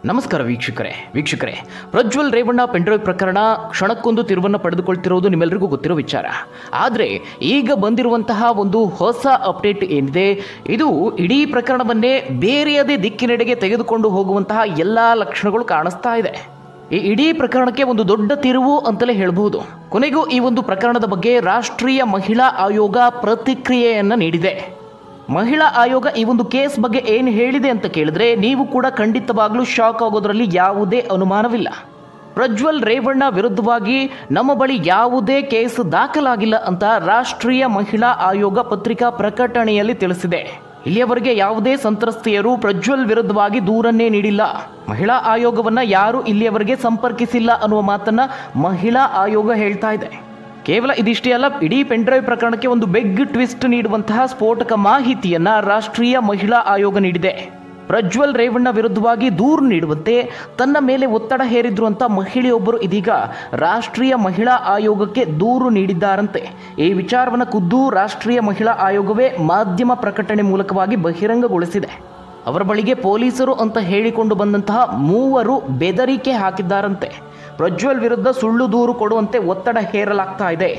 ನಮಸ್ಕಾರ ವೀಕ್ಷಕರೇ ಪ್ರಜ್ವಲ್ ರೇವಣ್ಣ ಪೆಂಡ್ರೈವ್ ಪ್ರಕರಣ ಕ್ಷಣಕ್ಕೊಂದು ತಿರುವನ್ನು ಪಡೆದುಕೊಳ್ತಿರುವುದು ನಿಮ್ಮೆಲ್ಲರಿಗೂ ಗೊತ್ತಿರೋ ವಿಚಾರ. ಆದರೆ ಈಗ ಬಂದಿರುವಂತಹ ಒಂದು ಹೊಸ ಅಪ್ಡೇಟ್ ಏನಿದೆ, ಇದು ಇಡೀ ಪ್ರಕರಣವನ್ನೇ ಬೇರೆಯದೇ ದಿಕ್ಕಿನೆಡೆಗೆ ತೆಗೆದುಕೊಂಡು ಹೋಗುವಂತಹ ಎಲ್ಲ ಲಕ್ಷಣಗಳು ಕಾಣಿಸ್ತಾ ಇದೆ. ಈ ಇಡೀ ಪ್ರಕರಣಕ್ಕೆ ಒಂದು ದೊಡ್ಡ ತಿರುವು ಅಂತಲೇ ಹೇಳಬಹುದು. ಕೊನೆಗೂ ಈ ಒಂದು ಪ್ರಕರಣದ ಬಗ್ಗೆ ರಾಷ್ಟ್ರೀಯ ಮಹಿಳಾ ಆಯೋಗ ಪ್ರತಿಕ್ರಿಯೆಯನ್ನು ನೀಡಿದೆ. ಮಹಿಳಾ ಆಯೋಗ ಈ ಒಂದು ಕೇಸ್ ಬಗ್ಗೆ ಏನು ಹೇಳಿದೆ ಅಂತ ಕೇಳಿದ್ರೆ ನೀವು ಕೂಡ ಖಂಡಿತವಾಗ್ಲೂ ಶಾಕ್ ಆಗೋದ್ರಲ್ಲಿ ಯಾವುದೇ ಅನುಮಾನವಿಲ್ಲ. ಪ್ರಜ್ವಲ್ ರೇವಣ್ಣ ವಿರುದ್ಧವಾಗಿ ನಮ್ಮ ಬಳಿ ಯಾವುದೇ ಕೇಸ್ ದಾಖಲಾಗಿಲ್ಲ ಅಂತ ರಾಷ್ಟ್ರೀಯ ಮಹಿಳಾ ಆಯೋಗ ಪತ್ರಿಕಾ ಪ್ರಕಟಣೆಯಲ್ಲಿ ತಿಳಿಸಿದೆ. ಇಲ್ಲಿಯವರೆಗೆ ಯಾವುದೇ ಸಂತ್ರಸ್ತೆಯರು ಪ್ರಜ್ವಲ್ ವಿರುದ್ಧವಾಗಿ ದೂರನ್ನೇ ನೀಡಿಲ್ಲ. ಮಹಿಳಾ ಆಯೋಗವನ್ನ ಯಾರು ಇಲ್ಲಿಯವರೆಗೆ ಸಂಪರ್ಕಿಸಿಲ್ಲ ಅನ್ನುವ ಮಾತನ್ನ ಮಹಿಳಾ ಆಯೋಗ ಹೇಳ್ತಾ ಇದೆ. ಕೇವಲ ಇದಿಷ್ಟೇ ಅಲ್ಲ, ಇಡೀ ಪೆಂಡ್ರೈವ್ ಪ್ರಕರಣಕ್ಕೆ ಒಂದು ಬಿಗ್ ಟ್ವಿಸ್ಟ್ ನೀಡುವಂತಹ ಸ್ಫೋಟಕ ಮಾಹಿತಿಯನ್ನ ರಾಷ್ಟ್ರೀಯ ಮಹಿಳಾ ಆಯೋಗ ನೀಡಿದೆ. ಪ್ರಜ್ವಲ್ ರೇವಣ್ಣ ವಿರುದ್ಧವಾಗಿ ದೂರು ನೀಡುವಂತೆ ತನ್ನ ಮೇಲೆ ಒತ್ತಡ ಹೇರಿದ್ರು ಅಂತ ಮಹಿಳೆಯೊಬ್ಬರು ಇದೀಗ ರಾಷ್ಟ್ರೀಯ ಮಹಿಳಾ ಆಯೋಗಕ್ಕೆ ದೂರು ನೀಡಿದ್ದಾರಂತೆ. ಈ ವಿಚಾರವನ್ನು ಖುದ್ದು ರಾಷ್ಟ್ರೀಯ ಮಹಿಳಾ ಆಯೋಗವೇ ಮಾಧ್ಯಮ ಪ್ರಕಟಣೆ ಮೂಲಕವಾಗಿ ಬಹಿರಂಗಗೊಳಿಸಿದೆ. ಅವರ ಬಳಿಗೆ ಪೊಲೀಸರು ಅಂತ ಹೇಳಿಕೊಂಡು ಬಂದಂತಹ 3 ಬೆದರಿಕೆ ಹಾಕಿದ್ದಾರಂತೆ. ಪ್ರಜ್ವಲ್ ವಿರುದ್ಧ ಸುಳ್ಳು ದೂರು ಕೊಡುವಂತೆ ಒತ್ತಡ ಹೇರಲಾಗ್ತಾ ಇದೆ.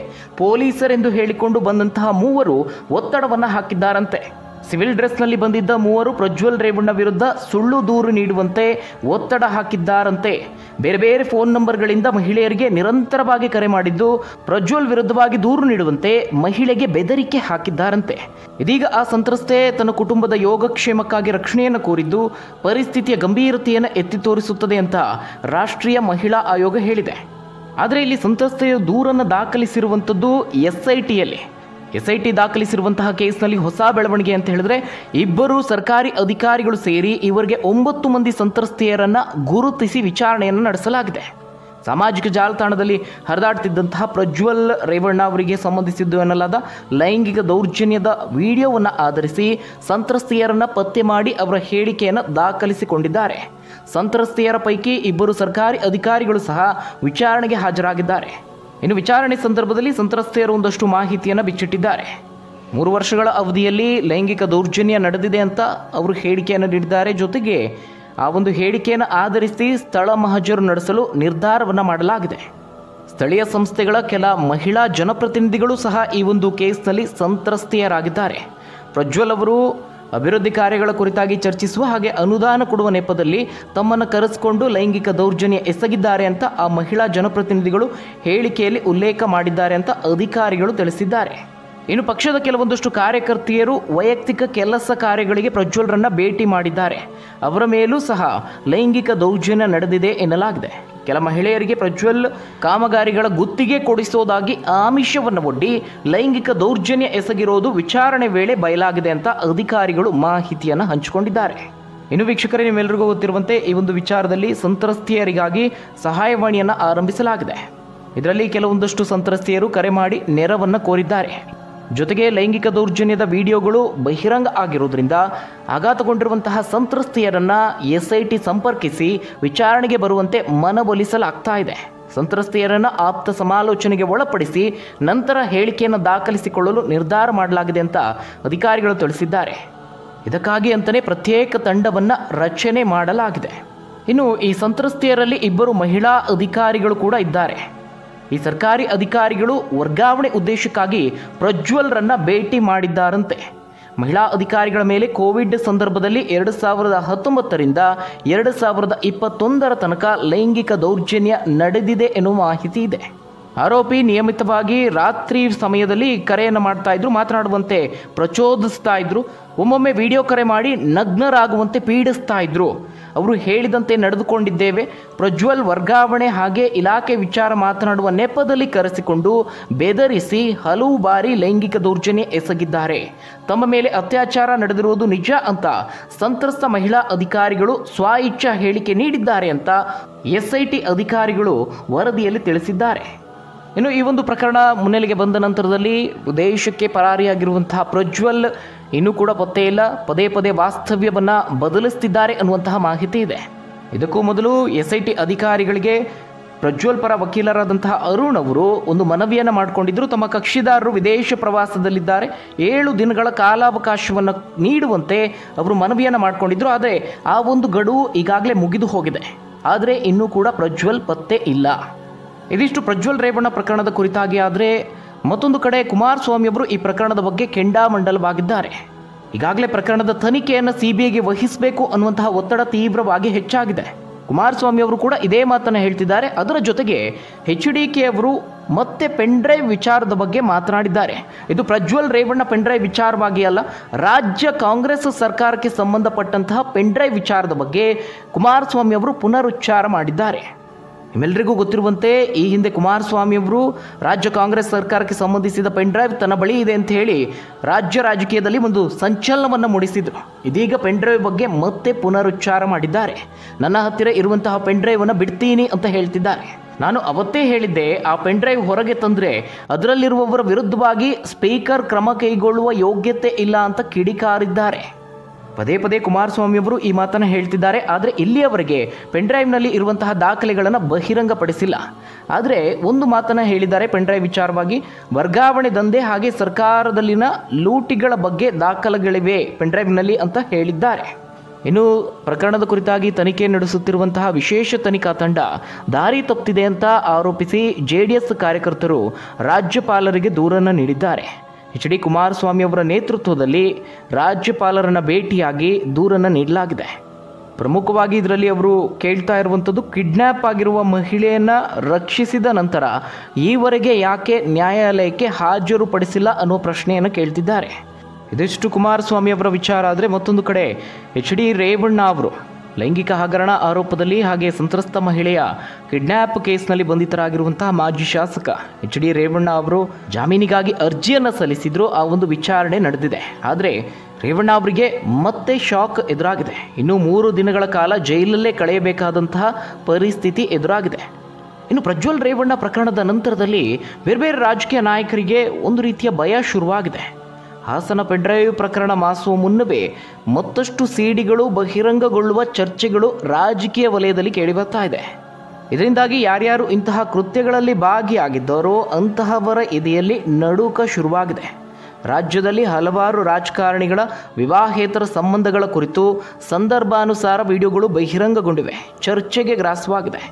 ಪೊಲೀಸರೆಂದು ಹೇಳಿಕೊಂಡು ಬಂದಂತಹ 3 ಒತ್ತಡವನ್ನು ಹಾಕಿದ್ದಾರಂತೆ. ಸಿವಿಲ್ ಡ್ರೆಸ್ನಲ್ಲಿ ಬಂದಿದ್ದ 3 ಪ್ರಜ್ವಲ್ ರೇವಣ್ಣ ವಿರುದ್ಧ ಸುಳ್ಳು ದೂರು ನೀಡುವಂತೆ ಒತ್ತಡ ಹಾಕಿದ್ದಾರಂತೆ. ಬೇರೆ ಬೇರೆ ಫೋನ್ ನಂಬರ್ಗಳಿಂದ ಮಹಿಳೆಯರಿಗೆ ನಿರಂತರವಾಗಿ ಕರೆ ಮಾಡಿದ್ದು ಪ್ರಜ್ವಲ್ ವಿರುದ್ಧವಾಗಿ ದೂರು ನೀಡುವಂತೆ ಮಹಿಳೆಗೆ ಬೆದರಿಕೆ ಹಾಕಿದ್ದಾರಂತೆ. ಇದೀಗ ಆ ಸಂತ್ರಸ್ತೆ ತನ್ನ ಕುಟುಂಬದ ಯೋಗಕ್ಷೇಮಕ್ಕಾಗಿ ರಕ್ಷಣೆಯನ್ನು ಕೋರಿದ್ದು ಪರಿಸ್ಥಿತಿಯ ಗಂಭೀರತೆಯನ್ನು ಎತ್ತಿ ತೋರಿಸುತ್ತದೆ ಅಂತ ರಾಷ್ಟ್ರೀಯ ಮಹಿಳಾ ಆಯೋಗ ಹೇಳಿದೆ. ಆದರೆ ಇಲ್ಲಿ ಸಂತ್ರಸ್ತೆಯ ದೂರನ್ನು ದಾಖಲಿಸಿರುವಂಥದ್ದು SIT ದಾಖಲಿಸಿರುವಂತಹ ಕೇಸ್ನಲ್ಲಿ ಹೊಸ ಬೆಳವಣಿಗೆ ಅಂತ ಹೇಳಿದ್ರೆ, 2 ಸರ್ಕಾರಿ ಅಧಿಕಾರಿಗಳು ಸೇರಿ ಇವರಿಗೆ 9 ಮಂದಿ ಸಂತ್ರಸ್ತೆಯರನ್ನು ಗುರುತಿಸಿ ವಿಚಾರಣೆಯನ್ನು ನಡೆಸಲಾಗಿದೆ. ಸಾಮಾಜಿಕ ಜಾಲತಾಣದಲ್ಲಿ ಹರಿದಾಡ್ತಿದ್ದಂತಹ ಪ್ರಜ್ವಲ್ ರೇವಣ್ಣ ಅವರಿಗೆ ಸಂಬಂಧಿಸಿದ್ದು ಎನ್ನಲಾದ ಲೈಂಗಿಕ ದೌರ್ಜನ್ಯದ ವಿಡಿಯೋವನ್ನು ಆಧರಿಸಿ ಸಂತ್ರಸ್ತೆಯರನ್ನು ಪತ್ತೆ ಮಾಡಿ ಅವರ ಹೇಳಿಕೆಯನ್ನು ದಾಖಲಿಸಿಕೊಂಡಿದ್ದಾರೆ. ಸಂತ್ರಸ್ತೆಯರ ಪೈಕಿ 2 ಸರ್ಕಾರಿ ಅಧಿಕಾರಿಗಳು ಸಹ ವಿಚಾರಣೆಗೆ ಹಾಜರಾಗಿದ್ದಾರೆ. ಇನ್ನು ವಿಚಾರಣೆ ಸಂದರ್ಭದಲ್ಲಿ ಸಂತ್ರಸ್ತೆಯರು ಒಂದಷ್ಟು ಮಾಹಿತಿಯನ್ನು ಬಿಚ್ಚಿಟ್ಟಿದ್ದಾರೆ. 3 ವರ್ಷಗಳ ಅವಧಿಯಲ್ಲಿ ಲೈಂಗಿಕ ದೌರ್ಜನ್ಯ ನಡೆದಿದೆ ಅಂತ ಅವರು ಹೇಳಿಕೆಯನ್ನು ನೀಡಿದ್ದಾರೆ. ಜೊತೆಗೆ ಆ ಒಂದು ಹೇಳಿಕೆಯನ್ನು ಆಧರಿಸಿ ಸ್ಥಳ ಮಹಜರು ನಡೆಸಲು ನಿರ್ಧಾರವನ್ನು ಮಾಡಲಾಗಿದೆ. ಸ್ಥಳೀಯ ಸಂಸ್ಥೆಗಳ ಕೆಲ ಮಹಿಳಾ ಜನಪ್ರತಿನಿಧಿಗಳು ಸಹ ಈ ಒಂದು ಕೇಸ್ನಲ್ಲಿ ಸಂತ್ರಸ್ತೆಯರಾಗಿದ್ದಾರೆ. ಪ್ರಜ್ವಲ್ ಅವರು ಅಭಿವೃದ್ಧಿ ಕಾರ್ಯಗಳ ಕುರಿತಾಗಿ ಚರ್ಚಿಸುವ ಹಾಗೆ ಅನುದಾನ ಕೊಡುವ ನೆಪದಲ್ಲಿ ತಮ್ಮನ್ನು ಕರೆಸಿಕೊಂಡು ಲೈಂಗಿಕ ದೌರ್ಜನ್ಯ ಎಸಗಿದ್ದಾರೆ ಅಂತ ಆ ಮಹಿಳಾ ಜನಪ್ರತಿನಿಧಿಗಳು ಹೇಳಿಕೆಯಲ್ಲಿ ಉಲ್ಲೇಖ ಮಾಡಿದ್ದಾರೆ ಅಂತ ಅಧಿಕಾರಿಗಳು ತಿಳಿಸಿದ್ದಾರೆ. ಇನ್ನು ಪಕ್ಷದ ಕೆಲವೊಂದಷ್ಟು ಕಾರ್ಯಕರ್ತೆಯರು ವೈಯಕ್ತಿಕ ಕೆಲಸ ಕಾರ್ಯಗಳಿಗೆ ಪ್ರಜ್ವಲ್ರನ್ನ ಭೇಟಿ ಮಾಡಿದ್ದಾರೆ. ಅವರ ಮೇಲೂ ಸಹ ಲೈಂಗಿಕ ದೌರ್ಜನ್ಯ ನಡೆದಿದೆ ಎನ್ನಲಾಗಿದೆ. ಕೆಲ ಮಹಿಳೆಯರಿಗೆ ಪ್ರಜ್ವಲ್ ಕಾಮಗಾರಿಗಳ ಗುತ್ತಿಗೆ ಕೊಡಿಸೋದಾಗಿ ಆಮಿಷವನ್ನು ಒಡ್ಡಿ ಲೈಂಗಿಕ ದೌರ್ಜನ್ಯ ಎಸಗಿರೋದು ವಿಚಾರಣೆ ವೇಳೆ ಬಯಲಾಗಿದೆ ಅಂತ ಅಧಿಕಾರಿಗಳು ಮಾಹಿತಿಯನ್ನು ಹಂಚಿಕೊಂಡಿದ್ದಾರೆ. ಇನ್ನು ವೀಕ್ಷಕರೇ, ನಿಮ್ಮೆಲ್ಲರಿಗೂ ಗೊತ್ತಿರುವಂತೆ ಈ ಒಂದು ವಿಚಾರದಲ್ಲಿ ಸಂತ್ರಸ್ತೆಯರಿಗಾಗಿ ಸಹಾಯವಾಣಿಯನ್ನು ಆರಂಭಿಸಲಾಗಿದೆ. ಇದರಲ್ಲಿ ಕೆಲವೊಂದಷ್ಟು ಸಂತ್ರಸ್ತೆಯರು ಕರೆ ಮಾಡಿ ನೆರವನ್ನು ಕೋರಿದ್ದಾರೆ. ಜೊತೆಗೆ ಲೈಂಗಿಕ ದೌರ್ಜನ್ಯದ ವಿಡಿಯೋಗಳು ಬಹಿರಂಗ ಆಗಿರುವುದರಿಂದ ಆಘಾತಗೊಂಡಿರುವಂತಹ ಸಂತ್ರಸ್ತೆಯರನ್ನು SIT ಸಂಪರ್ಕಿಸಿ ವಿಚಾರಣೆಗೆ ಬರುವಂತೆ ಮನವೊಲಿಸಲಾಗ್ತಾ ಇದೆ. ಸಂತ್ರಸ್ತೆಯರನ್ನು ಆಪ್ತ ಸಮಾಲೋಚನೆಗೆ ಒಳಪಡಿಸಿ ನಂತರ ಹೇಳಿಕೆಯನ್ನು ದಾಖಲಿಸಿಕೊಳ್ಳಲು ನಿರ್ಧಾರ ಮಾಡಲಾಗಿದೆ ಅಂತ ಅಧಿಕಾರಿಗಳು ತಿಳಿಸಿದ್ದಾರೆ. ಇದಕ್ಕಾಗಿ ಅಂತಲೇ ಪ್ರತ್ಯೇಕ ತಂಡವನ್ನು ರಚನೆ ಮಾಡಲಾಗಿದೆ. ಇನ್ನು ಈ ಸಂತ್ರಸ್ತೆಯರಲ್ಲಿ 2 ಮಹಿಳಾ ಅಧಿಕಾರಿಗಳು ಕೂಡ ಇದ್ದಾರೆ. ಈ ಸರ್ಕಾರಿ ಅಧಿಕಾರಿಗಳು ವರ್ಗಾವಣೆ ಉದ್ದೇಶಕ್ಕಾಗಿ ಪ್ರಜ್ವಲ್ರನ್ನ ಭೇಟಿ ಮಾಡಿದ್ದಾರಂತೆ. ಮಹಿಳಾ ಅಧಿಕಾರಿಗಳ ಮೇಲೆ ಕೋವಿಡ್ ಸಂದರ್ಭದಲ್ಲಿ 2019ರಿಂದ 2021 ತನಕ ಲೈಂಗಿಕ ದೌರ್ಜನ್ಯ ನಡೆದಿದೆ ಎನ್ನುವ ಮಾಹಿತಿ ಇದೆ. ಆರೋಪಿ ನಿಯಮಿತವಾಗಿ ರಾತ್ರಿ ಸಮಯದಲ್ಲಿ ಕರೆಯನ್ನು ಮಾಡ್ತಾ ಇದ್ರು, ಮಾತನಾಡುವಂತೆ ಪ್ರಚೋದಿಸ್ತಾ ಇದ್ರು, ಒಮ್ಮೊಮ್ಮೆ ವಿಡಿಯೋ ಕರೆ ಮಾಡಿ ನಗ್ನರಾಗುವಂತೆ ಪೀಡಿಸ್ತಾ ಇದ್ರು. ಅವರು ಹೇಳಿದಂತೆ ನಡೆದುಕೊಂಡಿದ್ದೇವೆ. ಪ್ರಜ್ವಲ್ ವರ್ಗಾವಣೆ ಹಾಗೆ ಇಲಾಖೆ ವಿಚಾರ ಮಾತನಾಡುವ ನೆಪದಲ್ಲಿ ಕರೆಸಿಕೊಂಡು ಬೆದರಿಸಿ ಹಲವು ಬಾರಿ ಲೈಂಗಿಕ ದೌರ್ಜನ್ಯ ಎಸಗಿದ್ದಾರೆ. ತಮ್ಮ ಮೇಲೆ ಅತ್ಯಾಚಾರ ನಡೆದಿರುವುದು ನಿಜ ಅಂತ ಸಂತ್ರಸ್ತ ಮಹಿಳಾ ಅಧಿಕಾರಿಗಳು ಸ್ವಇಚ್ಛಾ ಹೇಳಿಕೆ ನೀಡಿದ್ದಾರೆ ಅಂತ SIT ಅಧಿಕಾರಿಗಳು ವರದಿಯಲ್ಲಿ ತಿಳಿಸಿದ್ದಾರೆ. ಇನ್ನು ಈ ಒಂದು ಪ್ರಕರಣ ಮುನ್ನೆಲೆಗೆ ಬಂದ ನಂತರದಲ್ಲಿ ದೇಶಕ್ಕೆ ಪರಾರಿಯಾಗಿರುವಂತಹ ಪ್ರಜ್ವಲ್ ಇನ್ನೂ ಕೂಡ ಪತ್ತೆ ಇಲ್ಲ. ಪದೇ ಪದೇ ವಾಸ್ತವ್ಯವನ್ನು ಬದಲಿಸ್ತಿದ್ದಾರೆ ಅನ್ನುವಂತಹ ಮಾಹಿತಿ ಇದೆ. ಇದಕ್ಕೂ ಮೊದಲು SIT ಅಧಿಕಾರಿಗಳಿಗೆ ಪ್ರಜ್ವಲ್ ಪರ ವಕೀಲರಾದಂತಹ ಅರುಣ್ ಅವರು ಒಂದು ಮನವಿಯನ್ನು ಮಾಡಿಕೊಂಡಿದ್ದರು. ತಮ್ಮ ಕಕ್ಷಿದಾರರು ವಿದೇಶ ಪ್ರವಾಸದಲ್ಲಿದ್ದಾರೆ, 7 ದಿನಗಳ ಕಾಲಾವಕಾಶವನ್ನು ನೀಡುವಂತೆ ಅವರು ಮನವಿಯನ್ನು ಮಾಡಿಕೊಂಡಿದ್ದರು. ಆದರೆ ಆ ಒಂದು ಗಡುವು ಈಗಾಗಲೇ ಮುಗಿದು ಹೋಗಿದೆ. ಆದರೆ ಇನ್ನೂ ಕೂಡ ಪ್ರಜ್ವಲ್ ಪತ್ತೆ ಇಲ್ಲ. ಇದಿಷ್ಟು ಪ್ರಜ್ವಲ್ ರೇವಣ್ಣ ಪ್ರಕರಣದ ಕುರಿತಾಗಿ. ಆದರೆ ಮತ್ತೊಂದು ಕಡೆ ಕುಮಾರಸ್ವಾಮಿ ಅವರು ಈ ಪ್ರಕರಣದ ಬಗ್ಗೆ ಕೆಂಡಾಮಂಡಲವಾಗಿದ್ದಾರೆ. ಈಗಾಗಲೇ ಪ್ರಕರಣದ ತನಿಖೆಯನ್ನು ಸಿಬಿಐಗೆ ವಹಿಸಬೇಕು ಅನ್ನುವಂತಹ ಒತ್ತಡ ತೀವ್ರವಾಗಿ ಹೆಚ್ಚಾಗಿದೆ. ಕುಮಾರಸ್ವಾಮಿ ಅವರು ಕೂಡ ಇದೇ ಮಾತನ್ನು ಹೇಳ್ತಿದ್ದಾರೆ. ಅದರ ಜೊತೆಗೆ HDK ಅವರು ಮತ್ತೆ ಪೆನ್ಡ್ರೈವ್ ವಿಚಾರದ ಬಗ್ಗೆ ಮಾತನಾಡಿದ್ದಾರೆ. ಇದು ಪ್ರಜ್ವಲ್ ರೇವಣ್ಣ ಪೆನ್ಡ್ರೈವ್ ವಿಚಾರವಾಗಿ ಅಲ್ಲ, ರಾಜ್ಯ ಕಾಂಗ್ರೆಸ್ ಸರ್ಕಾರಕ್ಕೆ ಸಂಬಂಧಪಟ್ಟಂತಹ ಪೆನ್ಡ್ರೈವ್ ವಿಚಾರದ ಬಗ್ಗೆ ಕುಮಾರಸ್ವಾಮಿ ಅವರು ಪುನರುಚ್ಚಾರ ಮಾಡಿದ್ದಾರೆ. ನಿಮ್ಮೆಲ್ಲರಿಗೂ ಗೊತ್ತಿರುವಂತೆ ಈ ಹಿಂದೆ ಕುಮಾರಸ್ವಾಮಿ ಅವರು ರಾಜ್ಯ ಕಾಂಗ್ರೆಸ್ ಸರ್ಕಾರಕ್ಕೆ ಸಂಬಂಧಿಸಿದ ಪೆನ್ಡ್ರೈವ್ ತನ್ನ ಬಳಿ ಇದೆ ಅಂತ ಹೇಳಿ ರಾಜ್ಯ ರಾಜಕೀಯದಲ್ಲಿ ಒಂದು ಸಂಚಲನವನ್ನು ಮೂಡಿಸಿದರು. ಇದೀಗ ಪೆನ್ಡ್ರೈವ್ ಬಗ್ಗೆ ಮತ್ತೆ ಪುನರುಚ್ಚಾರ ಮಾಡಿದ್ದಾರೆ. ನನ್ನ ಹತ್ತಿರ ಇರುವಂತಹ ಪೆನ್ಡ್ರೈವನ್ನು ಬಿಡ್ತೀನಿ ಅಂತ ಹೇಳ್ತಿದ್ದಾರೆ. ನಾನು ಅವತ್ತೇ ಹೇಳಿದ್ದೆ, ಆ ಪೆನ್ಡ್ರೈವ್ ಹೊರಗೆ ತಂದರೆ ಅದರಲ್ಲಿರುವವರ ವಿರುದ್ಧವಾಗಿ ಸ್ಪೀಕರ್ ಕ್ರಮ ಕೈಗೊಳ್ಳುವ ಯೋಗ್ಯತೆ ಇಲ್ಲ ಅಂತ ಕಿಡಿಕಾರಿದ್ದಾರೆ. ಪದೇ ಪದೇ ಕುಮಾರಸ್ವಾಮಿ ಅವರು ಈ ಮಾತನ್ನು ಹೇಳ್ತಿದ್ದಾರೆ. ಆದರೆ ಇಲ್ಲಿಯವರೆಗೆ ಪೆನ್ಡ್ರೈವ್ನಲ್ಲಿ ಇರುವಂತಹ ದಾಖಲೆಗಳನ್ನು ಬಹಿರಂಗಪಡಿಸಿಲ್ಲ. ಆದರೆ ಒಂದು ಮಾತನ್ನು ಹೇಳಿದ್ದಾರೆ ಪೆನ್ಡ್ರೈವ್ ವಿಚಾರವಾಗಿ, ವರ್ಗಾವಣೆ ದಂಧೆ ಹಾಗೆ ಸರ್ಕಾರದಲ್ಲಿನ ಲೂಟಿಗಳ ಬಗ್ಗೆ ದಾಖಲೆಗಳಿವೆ ಪೆನ್ಡ್ರೈವ್ನಲ್ಲಿ ಅಂತ ಹೇಳಿದ್ದಾರೆ. ಇನ್ನು ಪ್ರಕರಣದ ಕುರಿತಾಗಿ ತನಿಖೆ ನಡೆಸುತ್ತಿರುವಂತಹ ವಿಶೇಷ ತನಿಖಾ ತಂಡ ದಾರಿ ತಪ್ಪಿದೆ ಅಂತ ಆರೋಪಿಸಿ JDS ಕಾರ್ಯಕರ್ತರು ರಾಜ್ಯಪಾಲರಿಗೆ ದೂರನ್ನು ನೀಡಿದ್ದಾರೆ. HD ಕುಮಾರಸ್ವಾಮಿ ಅವರ ನೇತೃತ್ವದಲ್ಲಿ ರಾಜ್ಯಪಾಲರನ್ನು ಭೇಟಿಯಾಗಿ ದೂರನ್ನು ನೀಡಲಾಗಿದೆ. ಪ್ರಮುಖವಾಗಿ ಇದರಲ್ಲಿ ಅವರು ಕೇಳ್ತಾ ಇರುವಂಥದ್ದು, ಕಿಡ್ನ್ಯಾಪ್ ಆಗಿರುವ ಮಹಿಳೆಯನ್ನು ರಕ್ಷಿಸಿದ ನಂತರ ಈವರೆಗೆ ಯಾಕೆ ನ್ಯಾಯಾಲಯಕ್ಕೆ ಹಾಜರುಪಡಿಸಿಲ್ಲ ಅನ್ನೋ ಪ್ರಶ್ನೆಯನ್ನು ಕೇಳ್ತಿದ್ದಾರೆ. ಇದಿಷ್ಟು ಕುಮಾರಸ್ವಾಮಿ ಅವರ ವಿಚಾರ. ಆದರೆ ಮತ್ತೊಂದು ಕಡೆ HD ರೇವಣ್ಣ ಅವರು ಲೈಂಗಿಕ ಹಗರಣ ಆರೋಪದಲ್ಲಿ ಹಾಗೆ ಸಂತ್ರಸ್ತ ಮಹಿಳೆಯ ಕಿಡ್ನ್ಯಾಪ್ ಕೇಸ್ನಲ್ಲಿ ಬಂಧಿತರಾಗಿರುವಂತಹ ಮಾಜಿ ಶಾಸಕ HD ರೇವಣ್ಣ ಅವರು ಜಾಮೀನಿಗಾಗಿ ಅರ್ಜಿಯನ್ನು ಸಲ್ಲಿಸಿದ್ರು. ಆ ಒಂದು ವಿಚಾರಣೆ ನಡೆದಿದೆ. ಆದರೆ ರೇವಣ್ಣ ಅವರಿಗೆ ಮತ್ತೆ ಶಾಕ್ ಎದುರಾಗಿದೆ. ಇನ್ನು 3 ದಿನಗಳ ಕಾಲ ಜೈಲಲ್ಲೇ ಕಳೆಯಬೇಕಾದಂತಹ ಪರಿಸ್ಥಿತಿ ಎದುರಾಗಿದೆ. ಇನ್ನು ಪ್ರಜ್ವಲ್ ರೇವಣ್ಣ ಪ್ರಕರಣದ ನಂತರದಲ್ಲಿ ಬೇರೆ ಬೇರೆ ರಾಜಕೀಯ ನಾಯಕರಿಗೆ ಒಂದು ರೀತಿಯ ಭಯ ಶುರುವಾಗಿದೆ. ಹಾಸನ ಪೆನ್ಡ್ರೈವ್ ಪ್ರಕರಣ ಮಾಸುವ ಮುನ್ನವೇ ಮತ್ತಷ್ಟು ಸಿಡಿಗಳು ಬಹಿರಂಗಗೊಳ್ಳುವ ಚರ್ಚೆಗಳು ರಾಜಕೀಯ ವಲಯದಲ್ಲಿ ಕೇಳಿಬರ್ತಾ ಇದೆ. ಇದರಿಂದಾಗಿ ಯಾರ್ಯಾರು ಇಂತಹ ಕೃತ್ಯಗಳಲ್ಲಿ ಭಾಗಿಯಾಗಿದ್ದಾರೋ ಅಂತಹವರ ಎದೆಯಲ್ಲಿ ನಡುಕ ಶುರುವಾಗಿದೆ. ರಾಜ್ಯದಲ್ಲಿ ಹಲವಾರು ರಾಜಕಾರಣಿಗಳ ವಿವಾಹೇತರ ಸಂಬಂಧಗಳ ಕುರಿತು ಸಂದರ್ಭಾನುಸಾರ ವಿಡಿಯೋಗಳು ಬಹಿರಂಗಗೊಂಡಿವೆ, ಚರ್ಚೆಗೆ ಗ್ರಾಸವಾಗಿದೆ.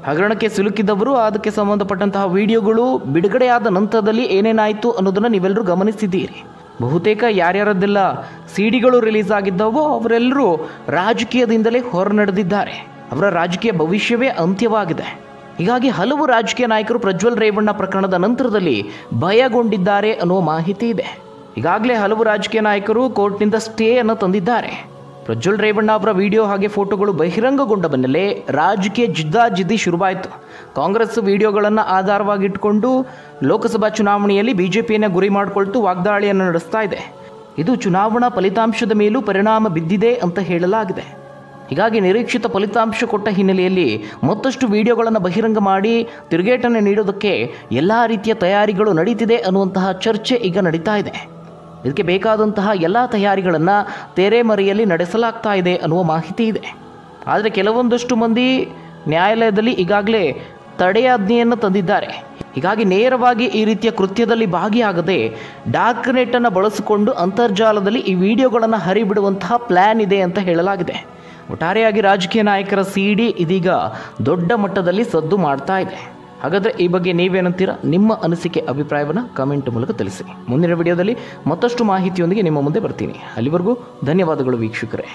ಹಗರಣಕ್ಕೆ ಸಿಲುಕಿದವರು, ಅದಕ್ಕೆ ಸಂಬಂಧಪಟ್ಟಂತಹ ವಿಡಿಯೋಗಳು ಬಿಡುಗಡೆಯಾದ ನಂತರದಲ್ಲಿ ಏನೇನಾಯಿತು ಅನ್ನೋದನ್ನು ನೀವೆಲ್ಲರೂ ಗಮನಿಸಿದ್ದೀರಿ. ಬಹುತೇಕ ಯಾರ್ಯಾರದ್ದೆಲ್ಲ ಸಿಡಿಗಳು ರಿಲೀಸ್ ಆಗಿದ್ದಾವೋ ಅವರೆಲ್ಲರೂ ರಾಜಕೀಯದಿಂದಲೇ ಹೊರನಡೆದಿದ್ದಾರೆ. ಅವರ ರಾಜಕೀಯ ಭವಿಷ್ಯವೇ ಅಂತ್ಯವಾಗಿದೆ. ಹೀಗಾಗಿ ಹಲವು ರಾಜಕೀಯ ನಾಯಕರು ಪ್ರಜ್ವಲ್ ರೇವಣ್ಣ ಪ್ರಕರಣದ ನಂತರದಲ್ಲಿ ಭಯಗೊಂಡಿದ್ದಾರೆ ಅನ್ನುವ ಮಾಹಿತಿ ಇದೆ. ಈಗಾಗಲೇ ಹಲವು ರಾಜಕೀಯ ನಾಯಕರು ಕೋರ್ಟ್ನಿಂದ ಸ್ಟೇಯನ್ನು ತಂದಿದ್ದಾರೆ. ಪ್ರಜ್ವಲ್ ರೇವಣ್ಣ ಅವರ ವಿಡಿಯೋ ಹಾಗೆ ಫೋಟೋಗಳು ಬಹಿರಂಗಗೊಂಡ ಬೆನ್ನಲ್ಲೇ ರಾಜಕೀಯ ಜಿದ್ದಾಜಿದ್ದಿ ಶುರುವಾಯಿತು. ಕಾಂಗ್ರೆಸ್ ವಿಡಿಯೋಗಳನ್ನು ಆಧಾರವಾಗಿಟ್ಟುಕೊಂಡು ಲೋಕಸಭಾ ಚುನಾವಣೆಯಲ್ಲಿ ಬಿಜೆಪಿಯನ್ನು ಗುರಿ ಮಾಡಿಕೊಳ್ತು ವಾಗ್ದಾಳಿಯನ್ನು ನಡೆಸ್ತಾ ಇದೆ. ಇದು ಚುನಾವಣಾ ಫಲಿತಾಂಶದ ಮೇಲೂ ಪರಿಣಾಮ ಬಿದ್ದಿದೆ ಅಂತ ಹೇಳಲಾಗಿದೆ. ಹೀಗಾಗಿ ನಿರೀಕ್ಷಿತ ಫಲಿತಾಂಶ ಕೊಟ್ಟ ಹಿನ್ನೆಲೆಯಲ್ಲಿ ಮತ್ತಷ್ಟು ವಿಡಿಯೋಗಳನ್ನು ಬಹಿರಂಗ ಮಾಡಿ ತಿರುಗೇಟನ್ನು ನೀಡೋದಕ್ಕೆ ಎಲ್ಲ ರೀತಿಯ ತಯಾರಿಗಳು ನಡೀತಿದೆ ಅನ್ನುವಂತಹ ಚರ್ಚೆ ಈಗ ನಡೀತಾ ಇದೆ. ಇದಕ್ಕೆ ಬೇಕಾದಂತಹ ಎಲ್ಲ ತಯಾರಿಗಳನ್ನು ತೆರೆಮರೆಯಲ್ಲಿ ನಡೆಸಲಾಗ್ತಾ ಇದೆ ಅನ್ನುವ ಮಾಹಿತಿ ಇದೆ. ಆದರೆ ಕೆಲವೊಂದಷ್ಟು ಮಂದಿ ನ್ಯಾಯಾಲಯದಲ್ಲಿ ಈಗಾಗಲೇ ತಡೆಯಾಜ್ಞೆಯನ್ನು ತಂದಿದ್ದಾರೆ. ಹೀಗಾಗಿ ನೇರವಾಗಿ ಈ ರೀತಿಯ ಕೃತ್ಯದಲ್ಲಿ ಭಾಗಿಯಾಗದೆ ಡಾರ್ಕ್ ನೆಟ್ಟನ್ನು ಬಳಸಿಕೊಂಡು ಅಂತರ್ಜಾಲದಲ್ಲಿ ಈ ವಿಡಿಯೋಗಳನ್ನು ಹರಿಬಿಡುವಂತಹ ಪ್ಲ್ಯಾನ್ ಇದೆ ಅಂತ ಹೇಳಲಾಗಿದೆ. ಒಟ್ಟಾರೆಯಾಗಿ ರಾಜಕೀಯ ನಾಯಕರ ಸಿಡಿ ಇದೀಗ ದೊಡ್ಡ ಮಟ್ಟದಲ್ಲಿ ಸದ್ದು ಮಾಡ್ತಾ ಇದೆ. ಹಾಗಾದರೆ ಈ ಬಗ್ಗೆ ನೀವೇನಂತೀರಾ? ನಿಮ್ಮ ಅನಿಸಿಕೆ ಅಭಿಪ್ರಾಯವನ್ನು ಕಮೆಂಟ್ ಮೂಲಕ ತಿಳಿಸಿ. ಮುಂದಿನ ವಿಡಿಯೋದಲ್ಲಿ ಮತ್ತಷ್ಟು ಮಾಹಿತಿಯೊಂದಿಗೆ ನಿಮ್ಮ ಮುಂದೆ ಬರ್ತೀನಿ. ಅಲ್ಲಿವರೆಗೂ ಧನ್ಯವಾದಗಳು ವೀಕ್ಷಕರೇ.